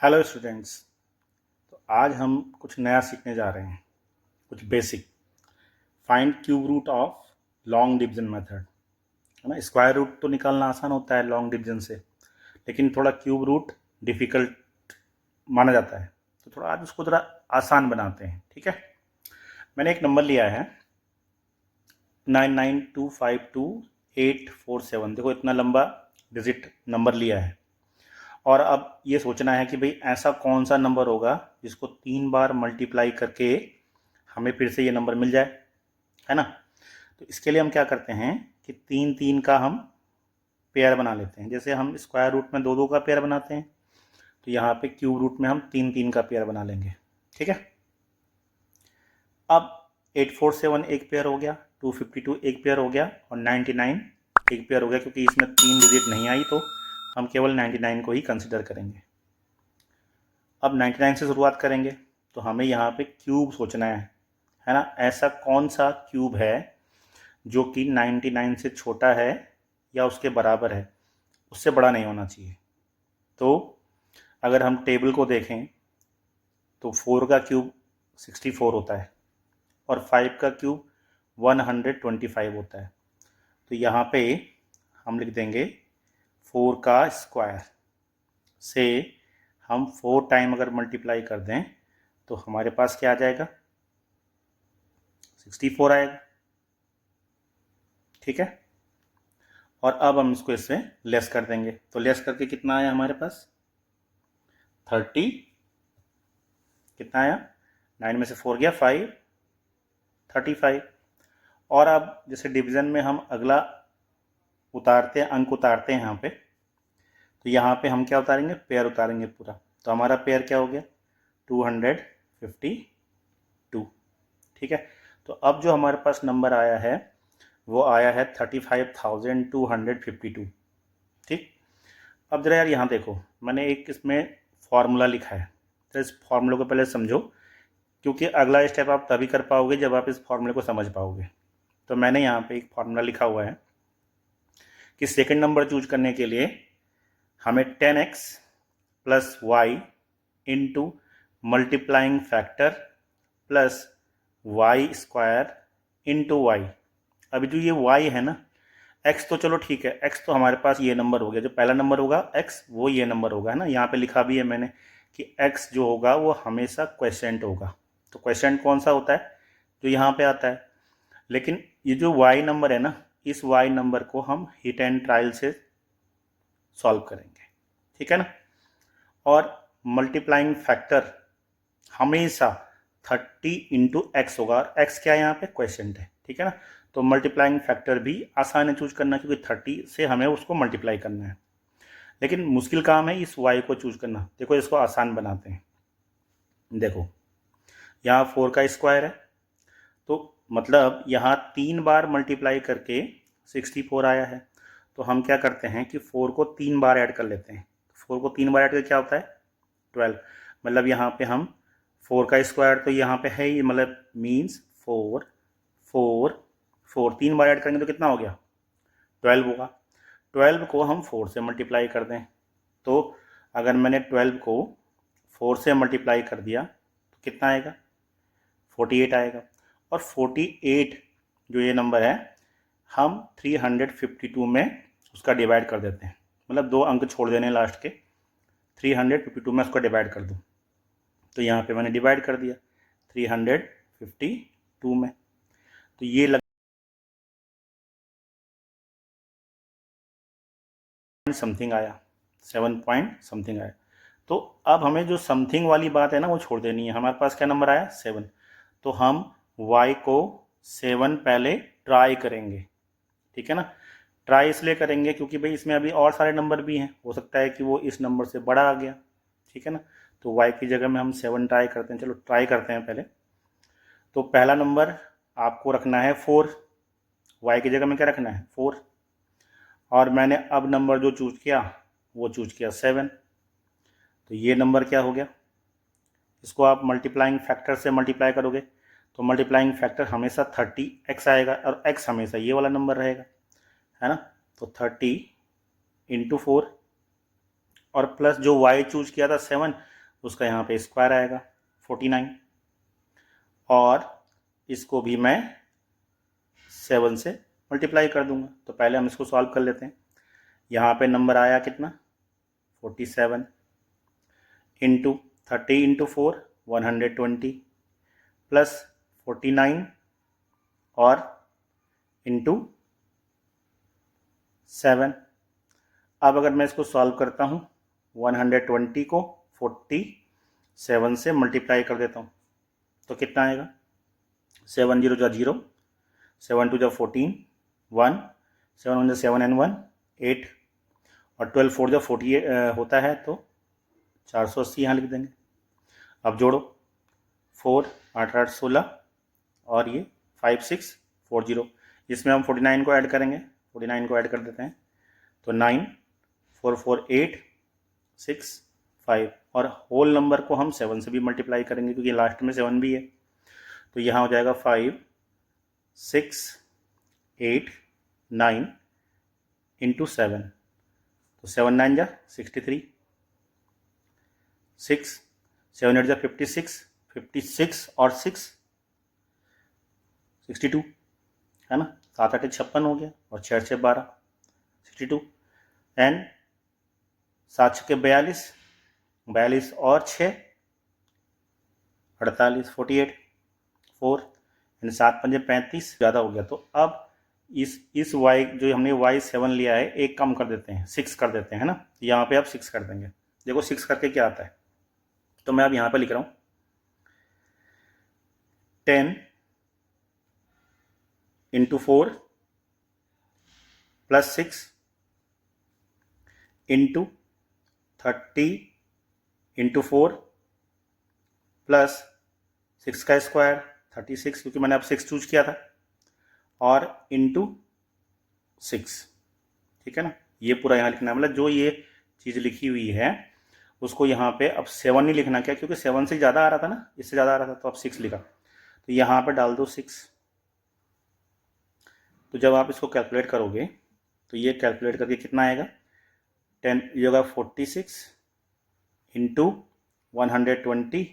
Hello students. तो आज हम कुछ नया सीखने जा रहे हैं, कुछ basic. Find cube root of long division method, है ना। स्क्वायर रूट तो निकालना आसान होता है लॉन्ग डिवीजन से, लेकिन थोड़ा क्यूब रूट डिफ़िकल्ट माना जाता है। तो थोड़ा आज उसको थोड़ा आसान बनाते हैं, ठीक है। मैंने एक नंबर लिया है 99252847। देखो इतना लंबा डिजिट नंबर लिया है, और अब ये सोचना है कि भाई ऐसा कौन सा नंबर होगा जिसको 3 बार मल्टीप्लाई करके हमें फिर से ये नंबर मिल जाए, है ना। तो इसके लिए हम क्या करते हैं कि 3 3 का हम पेयर बना लेते हैं। जैसे हम स्क्वायर रूट में 2 2 का पेयर बनाते हैं, तो यहाँ पे क्यूब रूट में हम 3 3 का पेयर बना लेंगे, ठीक है। अब 847 एक पेयर हो गया, 252 एक पेयर हो गया, और 99 एक पेयर हो गया। क्योंकि इसमें 3 डिजिट नहीं आई तो हम केवल 99 को ही कंसिडर करेंगे। अब 99 से शुरुआत करेंगे, तो हमें यहाँ पे क्यूब सोचना है ना। ऐसा कौन सा क्यूब है जो कि 99 से छोटा है या उसके बराबर है, उससे बड़ा नहीं होना चाहिए। तो अगर हम टेबल को देखें तो 4 का क्यूब 64 होता है और 5 का क्यूब 125 होता है। तो यहाँ पे हम लिख देंगे 4 का स्क्वायर से हम 4 टाइम अगर मल्टीप्लाई कर दें तो हमारे पास क्या आ जाएगा, 64 आएगा, ठीक है। और अब हम इसको इससे लेस कर देंगे, तो लेस करके कितना आया हमारे पास 30। कितना आया, 9 में से 4 गया 5, 35। और अब जैसे डिवीज़न में हम अगला उतारते हैं, अंक उतारते हैं यहाँ पे, तो यहाँ पे हम क्या उतारेंगे, पेयर उतारेंगे पूरा। तो हमारा पेयर क्या हो गया 252, ठीक है। तो अब जो हमारे पास नंबर आया है वो आया है 35,252, ठीक। अब जरा यार यहाँ देखो, मैंने एक इसमें फॉर्मूला लिखा है, तो इस फॉर्मूले को पहले समझो, क्योंकि अगला स्टेप आप तभी कर पाओगे जब आप इस फॉर्मूले को समझ पाओगे। तो मैंने यहाँ पे एक फॉर्मूला लिखा हुआ है कि सेकंड नंबर चूज करने के लिए हमें 10x plus y into multiplying factor plus y square into y. अभी जो ये y है ना, x तो चलो ठीक है, x तो हमारे पास ये नंबर हो गया, जो पहला नंबर होगा x वो ये नंबर होगा, है ना। यहाँ पे लिखा भी है मैंने कि x जो होगा वो हमेशा क्वेश्चेंट होगा। तो क्वेश्चेंट कौन सा होता है, जो यहाँ पे आता है। लेकिन ये जो y नंबर है ना, इस y नंबर को हम हिट एंड ट्रायल से सॉल्व करेंगे, ठीक है ना। और मल्टीप्लाइंग फैक्टर हमेशा 30 इंटू एक्स होगा, और x क्या है यहाँ पे, क्वेश्चेंट है, ठीक है ना। तो मल्टीप्लाइंग फैक्टर भी आसान है चूज करना, क्योंकि 30 से हमें उसको मल्टीप्लाई करना है। लेकिन मुश्किल काम है इस y को चूज करना। देखो इसको आसान बनाते हैं। देखो यहाँ 4 का स्क्वायर है, तो मतलब यहाँ 3 बार मल्टीप्लाई करके 64 आया है। तो हम क्या करते हैं कि 4 को 3 बार ऐड कर लेते हैं। 4 को 3 बार ऐड करके क्या होता है 12। मतलब यहाँ पे हम 4 का स्क्वायर तो यहाँ पे है ही, मतलब मीन्स 4 4 4 3 बार ऐड करेंगे तो कितना हो गया 12 होगा। 12 को हम 4 से मल्टीप्लाई कर दें, तो अगर मैंने 12 को 4 से मल्टीप्लाई कर दिया तो कितना आएगा 48 आएगा। और 48 जो ये नंबर है हम 352 में उसका डिवाइड कर देते हैं, मतलब 2 अंक छोड़ देने लास्ट के, 352 में उसको डिवाइड कर दूँ। तो यहाँ पे मैंने डिवाइड कर दिया 352 में, तो ये लग समथिंग आया, 7 पॉइंट समथिंग आया। तो अब हमें जो समथिंग वाली बात है ना वो छोड़ देनी है। हमारे पास क्या नंबर आया 7, तो हम y को 7 पहले ट्राई करेंगे, ठीक है ना। ट्राई इसलिए करेंगे क्योंकि भाई इसमें अभी और सारे नंबर भी हैं, हो सकता है कि वो इस नंबर से बड़ा आ गया, ठीक है ना। तो y की जगह में हम 7 ट्राई करते हैं। चलो ट्राई करते हैं पहले। तो पहला नंबर आपको रखना है 4, y की जगह में क्या रखना है 4, और मैंने अब नंबर जो चूज किया वो चूज किया 7। तो ये नंबर क्या हो गया, इसको आप मल्टीप्लाइंग फैक्टर से मल्टीप्लाई करोगे तो मल्टीप्लाइंग फैक्टर हमेशा 30x आएगा, और x हमेशा ये वाला नंबर रहेगा, है ना। तो 30 इंटू 4 और प्लस जो y चूज किया था 7, उसका यहाँ पे स्क्वायर आएगा 49, और इसको भी मैं 7 से मल्टीप्लाई कर दूंगा। तो पहले हम इसको सॉल्व कर लेते हैं। यहाँ पे नंबर आया कितना 47 इंटू 30 इंटू 4 120 प्लस 49 और इंटू 7। अब अगर मैं इसको सॉल्व करता हूँ 120 को 47 से मल्टीप्लाई कर देता हूँ तो कितना आएगा 7 0 जा 0, 7 2 जा 14, 1, 7 1 जा 7 and 1 8, और 12 4 जा 48 होता है तो 480 यहाँ लिख देंगे। अब जोड़ो 4 8 8 16 और ये 5 6 4 0, इसमें हम 49 को ऐड करेंगे, 49 को ऐड कर देते हैं तो 9 4 4 8 6 5, और होल नंबर को हम 7 से भी मल्टीप्लाई करेंगे क्योंकि लास्ट में 7 भी है। तो यहाँ हो जाएगा 5 6 8 9 इंटू 7, तो 7 9 जा 63, 6 7 8 जा 56, 56 और 6 62 है ना, 7 8 56 हो गया और 6 6 12 62, एंड 7 6 42, 42 और 6 48 48 4, यानी 7 5 35 ज़्यादा हो गया। तो अब इस y जो हमने y7 लिया है एक कम कर देते हैं, 6 कर देते हैं ना, यहाँ पे अब 6 कर देंगे। देखो 6 करके क्या आता है, तो मैं अब यहाँ पे लिख रहा हूँ 10 into 4 plus 6 into 30 into 4 plus 6 का स्क्वायर 36, क्योंकि मैंने अब 6 चूज किया था, और इंटू 6, ठीक है ना। ये पूरा यहाँ लिखना है, मतलब जो ये चीज़ लिखी हुई है उसको यहाँ पे अब 7 नहीं लिखना, क्या, क्योंकि 7 से ज़्यादा आ रहा था ना, इससे ज़्यादा आ रहा था, तो अब 6 लिखा। तो यहाँ पे डाल दो 6। तो जब आप इसको कैलकुलेट करोगे तो ये कैलकुलेट करके कितना आएगा 10, ये होगा 46 इंटू 120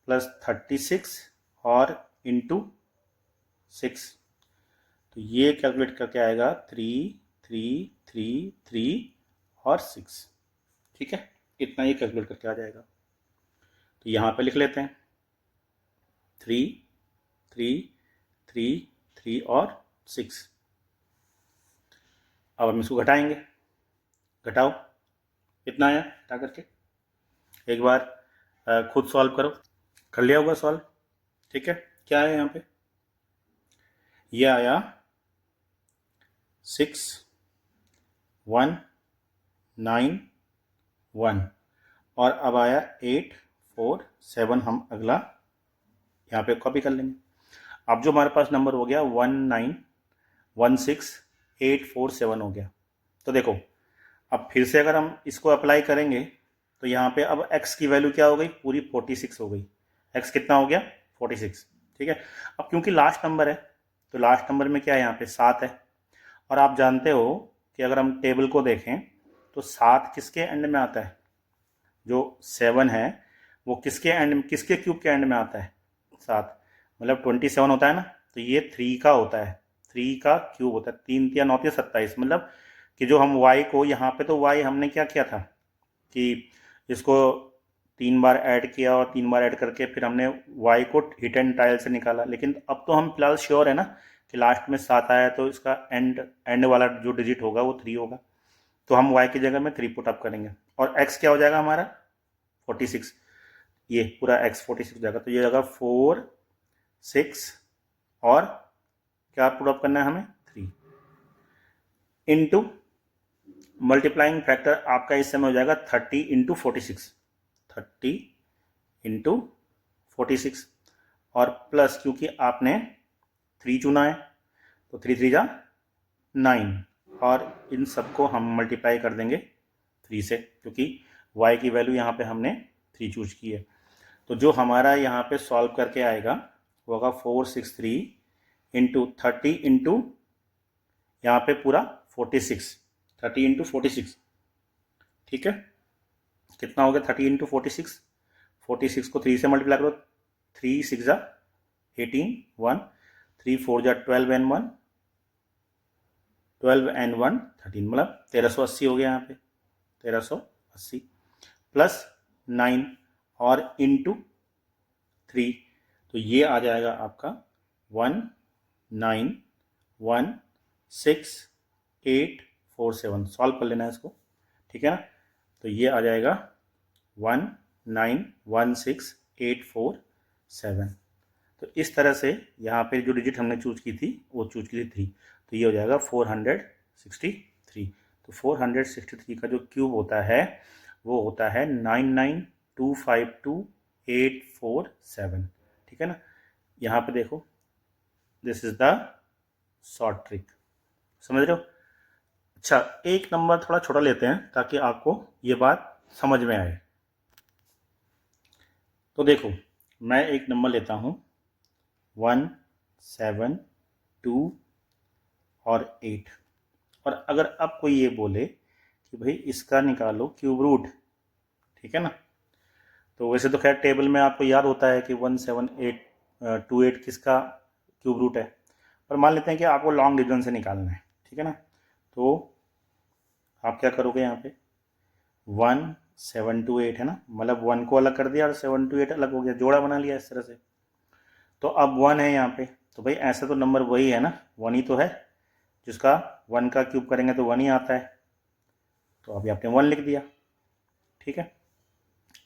प्लस 36 और इंटू 6, तो ये कैलकुलेट करके आएगा 3 3 3 3 और 6, ठीक है, इतना ये कैलकुलेट करके आ जाएगा। तो यहाँ पे लिख लेते हैं 3 3 3 3 और 6। अब हम इसको घटाएंगे, घटाओ कितना आया, घटा करके एक बार खुद सॉल्व करो, कर लिया होगा सॉल्व, ठीक है। क्या है यहाँ पे, ये आया 6 1 9 1, और अब आया 8 4 7, हम अगला यहाँ पे कॉपी कर लेंगे। अब जो हमारे पास नंबर हो गया 1916847 हो गया। तो देखो अब फिर से अगर हम इसको अप्लाई करेंगे तो यहाँ पे अब x की वैल्यू क्या हो गई, पूरी 46 हो गई। x कितना हो गया 46, ठीक है। अब क्योंकि लास्ट नंबर है तो लास्ट नंबर में क्या है, यहाँ पे 7 है, और आप जानते हो कि अगर हम टेबल को देखें तो 7 किसके एंड में आता है, जो 7 है वो किसके एंड, किसके क्यूब के एंड में आता है, 7, मतलब 27 होता है ना, तो ये 3 का होता है, 3 का क्यूब होता है, 3 या 9 या 27, मतलब कि जो हम y को यहाँ पे, तो y हमने क्या किया था कि इसको 3 बार ऐड किया और 3 बार ऐड करके फिर हमने y को हिट एंड ट्रायल से निकाला, लेकिन अब तो हम फिलहाल श्योर है ना कि लास्ट में 7 आया तो इसका एंड वाला जो डिजिट होगा वो 3 होगा, तो हम y की जगह में 3 पुट अप करेंगे, और x क्या हो जाएगा हमारा 46, ये पूरा x 46 हो जाएगा, तो ये जाएगा 4 6 और क्या पुट अप करना है हमें 3 इंटू मल्टीप्लाइंग फैक्टर आपका इस समय हो जाएगा 30 इंटू 46, 30 इंटू 46, और प्लस क्योंकि आपने 3 चुना है तो 3 3 जा 9, और इन सबको हम मल्टीप्लाई कर देंगे 3 से, क्योंकि y की वैल्यू यहाँ पे हमने 3 चूज की है। तो जो हमारा यहाँ पे सॉल्व करके आएगा वो होगा 463 इंटू 30 इंटू यहाँ पे पूरा 46, 30 इंटू 46, ठीक है, कितना हो गया 30 इंटू 46, 46 को 3 से मल्टीप्लाई करो, 3 6 जा 18, 1 3 4 जा 12 एंड 1 12 एंड 1 13, मतलब 1380 हो गया यहाँ पे, 1380 प्लस 9 और इंटू 3, तो ये आ जाएगा आपका 1916,847। सॉल्व कर लेना है इसको, ठीक है ना। तो ये आ जाएगा 1916,847। तो इस तरह से यहाँ पे जो डिजिट हमने चूज की थी वो चूज की थी 3, तो ये हो जाएगा 463। तो 463 का जो क्यूब होता है वो होता है 99252847, ठीक है ना। यहाँ पे देखो, this is the short trick, समझ रहे हो। अच्छा, एक नंबर थोड़ा छोटा लेते हैं ताकि आपको ये बात समझ में आए। तो देखो, मैं एक नंबर लेता हूँ 1 7 2 और 8, और अगर अब कोई ये बोले कि भाई इसका निकालो क्यूब रूट, ठीक है ना। तो वैसे तो खैर टेबल में आपको याद होता है कि 17828 किसका क्यूब रूट है, पर मान लेते हैं कि आपको लॉन्ग डिवीजन से निकालना है, ठीक है ना। तो आप क्या करोगे, यहाँ पे 1728 है ना, मतलब 1 को अलग कर दिया और 728 अलग हो गया, जोड़ा बना लिया इस तरह से। तो अब 1 है यहाँ पे, तो भाई ऐसा तो नंबर वही है ना, 1 ही तो है, जिसका 1 का क्यूब करेंगे तो 1 ही आता है, तो अभी आपने 1 लिख दिया, ठीक है।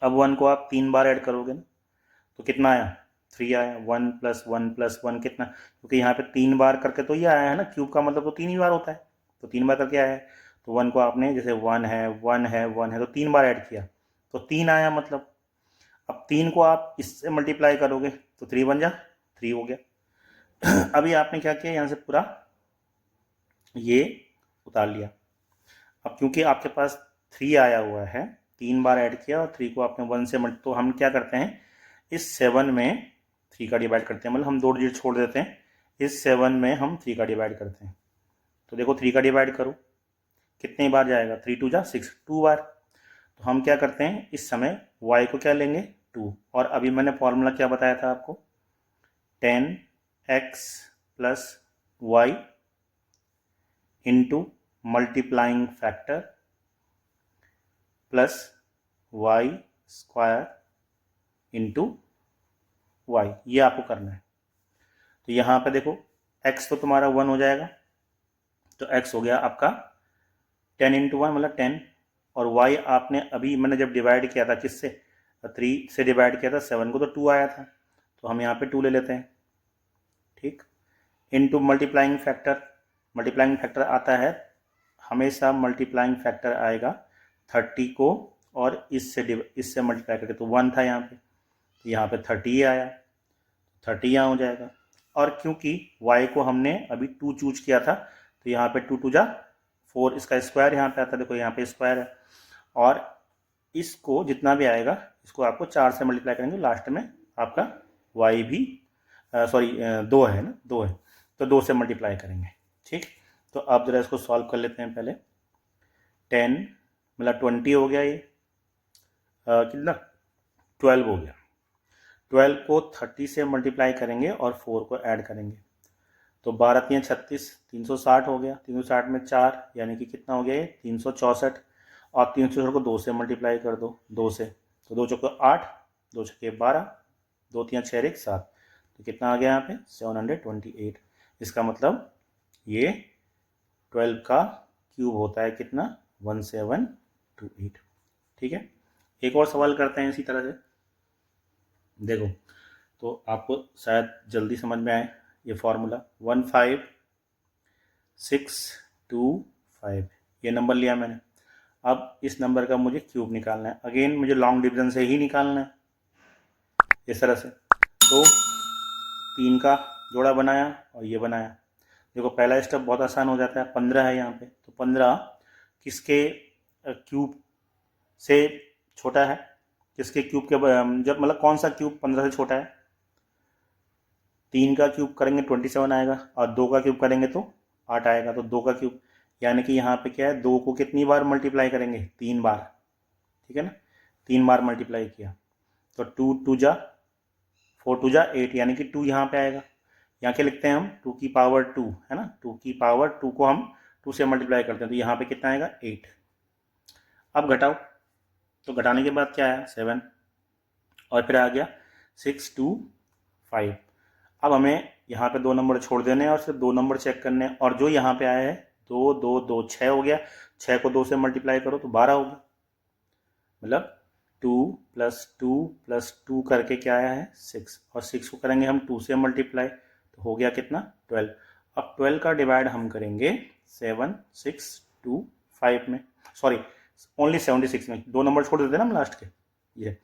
अब 1 को आप 3 बार ऐड करोगे ना, तो कितना आया, 3 आया। 1 + 1 + 1 कितना, क्योंकि यहाँ पे 3 बार करके तो ये आया है ना, क्यूब का मतलब तो 3 ही बार होता है, तो 3 बार करके आया है। तो 1 को आपने जैसे 1 है 1 है 1 है तो 3 बार ऐड किया तो 3 आया, मतलब अब 3 को आप इससे मल्टीप्लाई करोगे तो 3 बन जा 3 हो गया। अभी आपने क्या किया, यहाँ से पूरा ये उतार लिया। अब क्योंकि आपके पास 3 आया हुआ है, 3 बार ऐड किया और 3 को आपने 1 से तो हम क्या करते हैं, इस 7 में 3 का डिवाइड करते हैं, मतलब हम 2 डिजिट छोड़ देते हैं, इस 7 में हम 3 का डिवाइड करते हैं। तो देखो 3 का डिवाइड करो, कितने बार जाएगा, 3 2 जा 6, 2 बार। तो हम क्या करते हैं, इस समय y को क्या लेंगे 2, और अभी मैंने फॉर्मूला क्या बताया था आपको, 10x + y into multiplying factor plus y² into y, ये आपको करना है। तो यहाँ पे देखो x तो तुम्हारा 1 हो जाएगा, तो x हो गया आपका 10 × 1 मतलब 10, और y आपने अभी मैंने जब डिवाइड किया था किससे, 3 से डिवाइड किया था 7 को, तो 2 आया था, तो हम यहाँ पे 2 ले लेते हैं, ठीक। इनटू मल्टीप्लाइंग फैक्टर आता है हमेशा, मल्टीप्लाइंग फैक्टर आएगा 30 को और इससे मल्टीप्लाई करके, तो 1 था यहाँ पे, तो यहाँ पे 30 आया, 30 यहाँ हो जाएगा। और क्योंकि y को हमने अभी 2 चूज किया था, तो यहाँ पे 2 2 जा 4, इसका स्क्वायर यहाँ पे आता है, देखो यहाँ पे स्क्वायर है, और इसको जितना भी आएगा इसको आपको 4 से मल्टीप्लाई करेंगे, लास्ट में आपका y भी 2 है ना, 2 है, तो 2 से मल्टीप्लाई करेंगे, ठीक। तो अब जरा इसको सॉल्व कर लेते हैं। पहले 10 मतलब 20 हो गया, ये कितना 12 हो गया, 12 को 30 से मल्टीप्लाई करेंगे और 4 को ऐड करेंगे, तो 12 × 36 360 हो गया, 360 में 4 यानी कि कितना हो गया ये 364, और 364 को 2 से मल्टीप्लाई कर दो, 2 से, तो 2 चौके 8, 2 छक्के 12, 2 3 6 1 7, तो कितना आ गया यहाँ पे 728। इसका मतलब ये 12 का क्यूब होता है कितना 1728, ठीक है। एक और सवाल करते हैं इसी तरह से, देखो तो आपको शायद जल्दी समझ में आए ये फॉर्मूला। 15625 ये नंबर लिया मैंने, अब इस नंबर का मुझे क्यूब निकालना है, अगेन मुझे लॉन्ग डिवीजन से ही निकालना है इस तरह से। तो 3 का जोड़ा बनाया और ये बनाया, देखो पहला स्टेप बहुत आसान हो जाता है, 15 है यहाँ पे, तो 15 किसके क्यूब से छोटा है, किसके क्यूब के जब मतलब कौन सा क्यूब 15 से छोटा है, 3 का क्यूब करेंगे 27 आएगा, और 2 का क्यूब करेंगे तो 8 आएगा, तो 2 का क्यूब यानी कि यहाँ पे क्या है, 2 को कितनी बार मल्टीप्लाई करेंगे 3 बार, ठीक है ना, 3 बार मल्टीप्लाई किया, तो 4 2 जा 8, यानी कि 2 यहाँ पे आएगा। यहाँ क्या लिखते हैं हम, 2 की पावर 2 है ना, 2 की पावर 2 को हम 2 से मल्टीप्लाई करते हैं, तो यहाँ पे कितना आएगा 8। अब घटाओ, तो घटाने के बाद क्या आया 7, और फिर आ गया 6 2 5। अब हमें यहाँ पे 2 नंबर छोड़ देने हैं और सिर्फ 2 नंबर चेक करने हैं, और जो यहाँ पे आया है 2 2 2 6 हो गया, 6 को 2 से मल्टीप्लाई करो तो 12 हो गया, मतलब 2 + 2 करके क्या आया है 6, और 6 को करेंगे हम 2 से मल्टीप्लाई तो हो गया कितना 12। अब 12 का डिवाइड हम करेंगे 7 6 2 5 में, सॉरी ओनली 76 में, 2 नंबर छोड़ देते ना हम लास्ट के, ये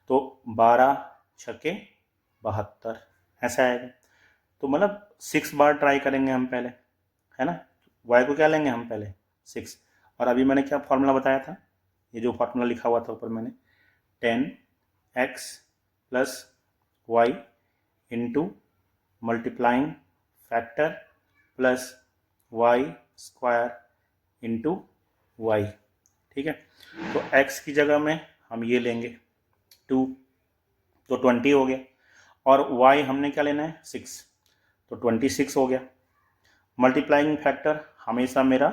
तो 12 छके 72 ऐसा आएगा। तो मतलब 6 बार ट्राई करेंगे हम पहले, है ना, y को क्या लेंगे हम पहले 6, और अभी मैंने क्या फॉर्मूला बताया था, ये जो फार्मूला लिखा हुआ था ऊपर मैंने 10x + y into multiplying factor plus y² into y, ठीक है। तो x की जगह में हम ये लेंगे 2, तो 20 हो गया, और y हमने क्या लेना है 6, तो 26 हो गया। मल्टीप्लाइंग फैक्टर हमेशा मेरा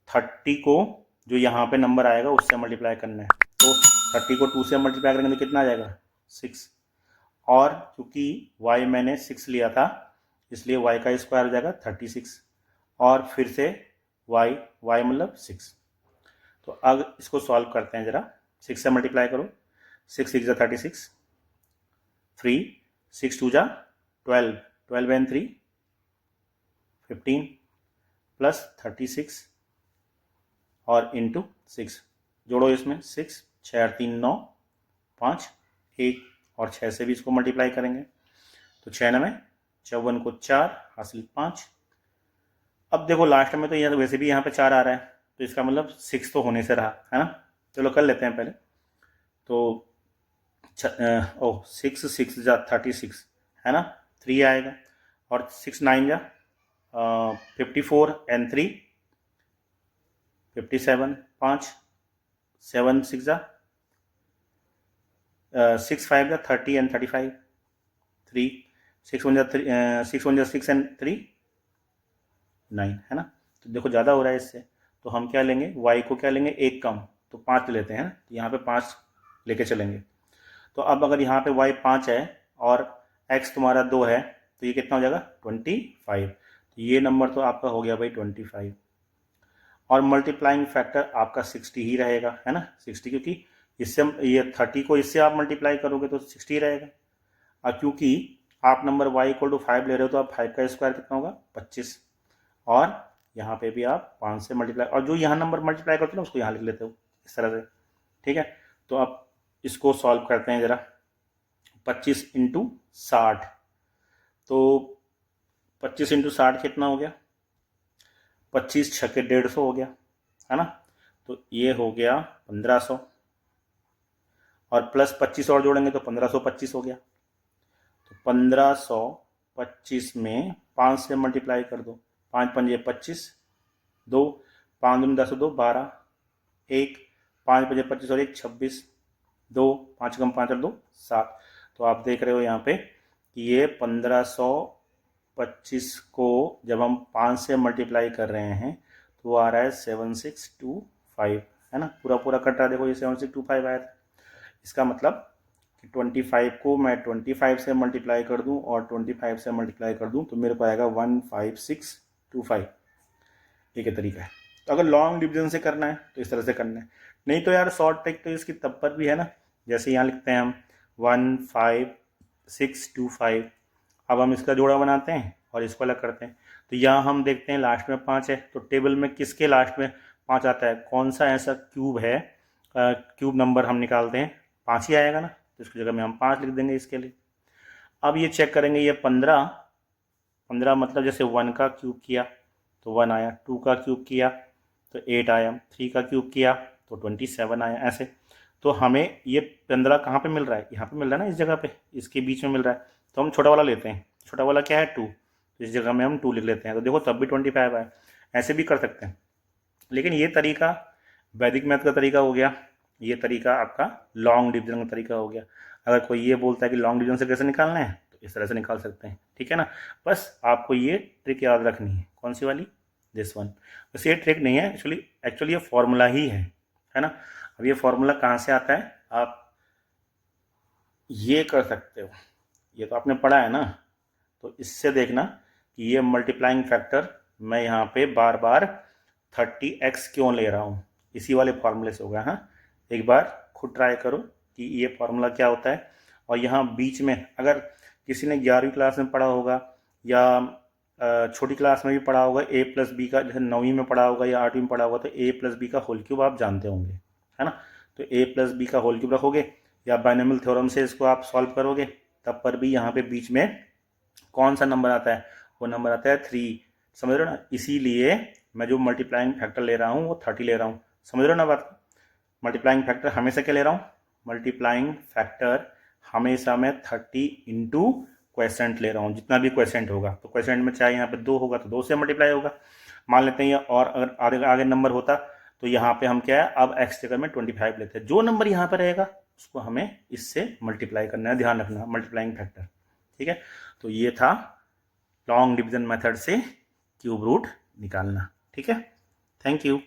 30 को जो यहाँ पे नंबर आएगा उससे मल्टीप्लाई करना है, तो 30 को 2 से मल्टीप्लाई करेंगे तो कितना आ जाएगा 6, और क्योंकि y मैंने 6 लिया था इसलिए y का स्क्वायर हो जाएगा 36, और फिर से y मतलब 6। तो अब इसको सॉल्व करते हैं ज़रा, 6 से मल्टीप्लाई करो, 6 6 जा 36, 3 6 2 जा 12, 12 and 3 15 प्लस 36 और इंटू 6, जोड़ो इसमें 6 6 और 3 9 5 1, और 6 से भी इसको मल्टीप्लाई करेंगे तो 6 9 54 को 4 हासिल 5। अब देखो लास्ट में तो यहाँ वैसे भी यहाँ पे 4 आ रहा है, तो इसका मतलब 6 तो होने से रहा है ना, चलो कर लेते हैं पहले। तो 6 6 जा 36 है ना, 3 आएगा, और 6 9 जा 54 and 3 57, 5 7 6 जा 6 5 जा 30 and 35, 3 6 1 जा 6 1 जा 6 and 3 9 है ना। तो देखो ज़्यादा हो रहा है इससे, तो हम क्या लेंगे y को क्या लेंगे एक कम, तो 5 लेते हैं, तो यहाँ पे 5 लेके चलेंगे। तो अब अगर यहाँ पे y 5 है और x तुम्हारा 2 है तो ये कितना हो जाएगा 25, तो ये नंबर तो आपका हो गया भाई 25, और मल्टीप्लाइंग फैक्टर आपका 60 ही रहेगा, है ना 60, क्योंकि इससे ये 30 को इससे आप मल्टीप्लाई करोगे तो 60 ही रहेगा, और क्योंकि आप नंबर y = 5 ले रहे हो तो आप 5 का स्क्वायर कितना होगा 25, और यहाँ पे भी आप 5 से मल्टीप्लाई, और जो यहाँ नंबर मल्टीप्लाई करते हो ना उसको यहाँ लिख लेते हो इस तरह से, ठीक है। तो अब इसको सॉल्व करते हैं ज़रा, 25 × 60, तो 25 × 60 कितना हो गया 25 छक्के 150 हो गया, है ना, तो ये हो गया 1500, और प्लस 25 और जोड़ेंगे तो 1525 हो गया, तो 1525 में 5 से मल्टीप्लाई कर दो, 5 5 25, 2 5 2 10 2 12, 1 5 5 25 और 1 26, 2 5 कम 5 और 2 7। तो आप देख रहे हो यहाँ पे कि ये 1525 को जब हम 5 से मल्टीप्लाई कर रहे हैं तो वो आ रहा है 7625, है ना, पूरा पूरा कट रहा है, देखो ये 7625 आया था। इसका मतलब कि 25 को मैं 25 से मल्टीप्लाई कर दूं और 25 से मल्टीप्लाई कर दूं तो मेरे को आएगा 15625, एक तरीका है। तो अगर लॉन्ग डिवीजन से करना है तो इस तरह से करना है, नहीं तो यार शॉर्ट ट्रिक तो इसकी तब पर भी है ना, जैसे यहाँ लिखते हैं हम 15625, अब हम इसका जोड़ा बनाते हैं और इसको अलग करते हैं, तो यहाँ हम देखते हैं लास्ट में 5 है, तो टेबल में किसके लास्ट में 5 आता है, कौन सा ऐसा क्यूब है, क्यूब नंबर हम निकालते हैं 5 ही आएगा ना, तो इसकी जगह में हम 5 लिख देंगे इसके लिए। अब ये चेक करेंगे, ये 15 मतलब जैसे 1 का क्यूब किया तो 1 आया, 2 का क्यूब किया तो 8 आया, 3 का क्यूब किया तो 27 आया, ऐसे। तो हमें ये 15 कहाँ पे मिल रहा है, यहाँ पे मिल रहा है ना, इस जगह पे इसके बीच में मिल रहा है, तो हम छोटा वाला लेते हैं, छोटा वाला क्या है 2, तो इस जगह में हम 2 लिख लेते हैं, तो देखो तब भी 25 आया। ऐसे भी कर सकते हैं, लेकिन ये तरीका वैदिक मैथ का तरीका हो गया, ये तरीका आपका लॉन्ग डिवीजन का तरीका हो गया। अगर कोई ये बोलता है कि लॉन्ग डिवीजन से कैसे निकालना है तो इस तरह से निकाल सकते हैं, ठीक है ना। बस आपको ये ट्रिक याद रखनी है। कौन सी वाली? This one. बस ये ट्रिक नहीं है, एक्चुअली ये फॉर्मूला ही है ना। अब ये फॉर्मूला कहाँ से आता है? आप ये कर सकते हो, ये तो आपने पढ़ा है ना, तो इससे देखना कि ये मल्टीप्लाइंग फैक्टर मैं यहाँ पे बार बार 30x क्यों ले रहा हूँ, इसी वाले फार्मूले से होगा। हाँ, एक बार खुद ट्राई करो कि ये फार्मूला क्या होता है। और यहाँ बीच में अगर किसी ने 11वीं क्लास में पढ़ा होगा या छोटी क्लास में भी पढ़ा होगा a प्लस बी का, जैसे 9वीं में पढ़ा होगा या 8वीं में पढ़ा होगा, तो a प्लस बी का होल क्यूब आप जानते होंगे, है ना। तो a प्लस बी का होल क्यूब रखोगे या बाइनोमियल थ्योरम से इसको आप सॉल्व करोगे, तब पर भी यहाँ पे बीच में कौन सा नंबर आता है? वो नंबर आता है 3। समझ रहे हो ना। इसीलिए मैं जो मल्टीप्लाइंग फैक्टर ले रहा हूँ वो 30 ले रहा हूँ। समझ रहे हो ना बात। मल्टीप्लाइंग फैक्टर हमेशा क्या ले रहा हूँ? मल्टीप्लाइंग फैक्टर हमेशा मैं 30 इंटू क्वेश्चंट ले रहा हूँ, जितना भी क्वेश्चंट होगा। तो क्वेश्चंट में चाहे यहाँ पे 2 होगा तो 2 से मल्टीप्लाई होगा, मान लेते हैं। और अगर आगे आगे नंबर होता तो यहाँ पे हम क्या है, अब x जगह में 25 लेते हैं। जो नंबर यहाँ पर रहेगा उसको हमें इससे मल्टीप्लाई करना है, ध्यान रखना, मल्टीप्लाइंग फैक्टर, ठीक है। तो ये था लॉन्ग डिवीजन मेथड से क्यूब रूट निकालना, ठीक है। Thank you.